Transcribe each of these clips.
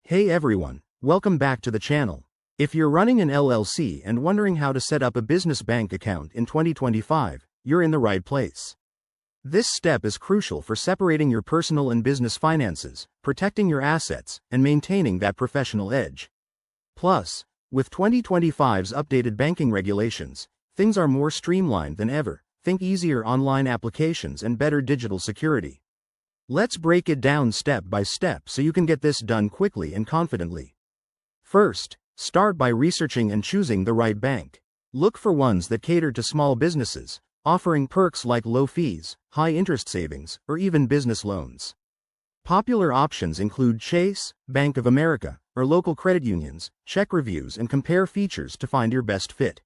Hey everyone, welcome back to the channel. If you're running an LLC and wondering how to set up a business bank account in 2025, you're in the right place. This step is crucial for separating your personal and business finances, protecting your assets, and maintaining that professional edge. Plus, with 2025's updated banking regulations, things are more streamlined than ever. Think easier online applications and better digital security. Let's break it down step by step so you can get this done quickly and confidently. First, start by researching and choosing the right bank. Look for ones that cater to small businesses, offering perks like low fees, high interest savings, or even business loans. Popular options include Chase, Bank of America, or local credit unions. Check reviews and compare features to find your best fit.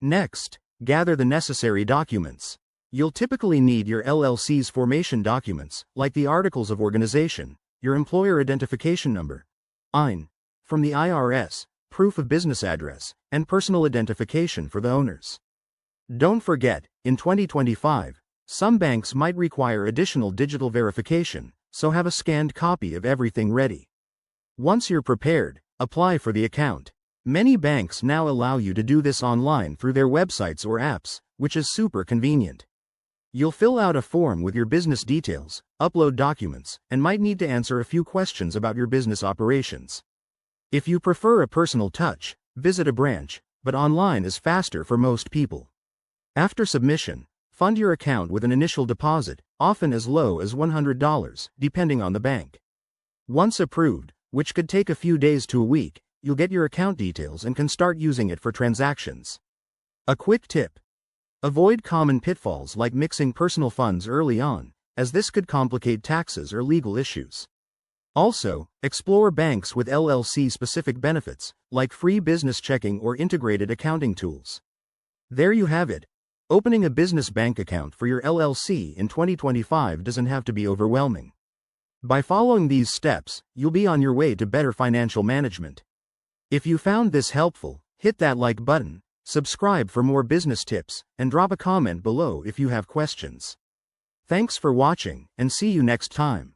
Next, gather the necessary documents. You'll typically need your LLC's formation documents, like the Articles of Organization, your Employer Identification Number, EIN, from the IRS, proof of business address, and personal identification for the owners. Don't forget, in 2025, some banks might require additional digital verification, so have a scanned copy of everything ready. Once you're prepared, apply for the account. Many banks now allow you to do this online through their websites or apps, which is super convenient. You'll fill out a form with your business details, upload documents, and might need to answer a few questions about your business operations. If you prefer a personal touch, visit a branch, but online is faster for most people. After submission, fund your account with an initial deposit, often as low as $100, depending on the bank. Once approved, which could take a few days to a week, you'll get your account details and can start using it for transactions. A quick tip: avoid common pitfalls like mixing personal funds early on, as this could complicate taxes or legal issues. Also, explore banks with LLC-specific benefits, like free business checking or integrated accounting tools. There you have it. Opening a business bank account for your LLC in 2025 doesn't have to be overwhelming. By following these steps, you'll be on your way to better financial management. If you found this helpful, hit that like button, subscribe for more business tips, and drop a comment below if you have questions. Thanks for watching, and see you next time.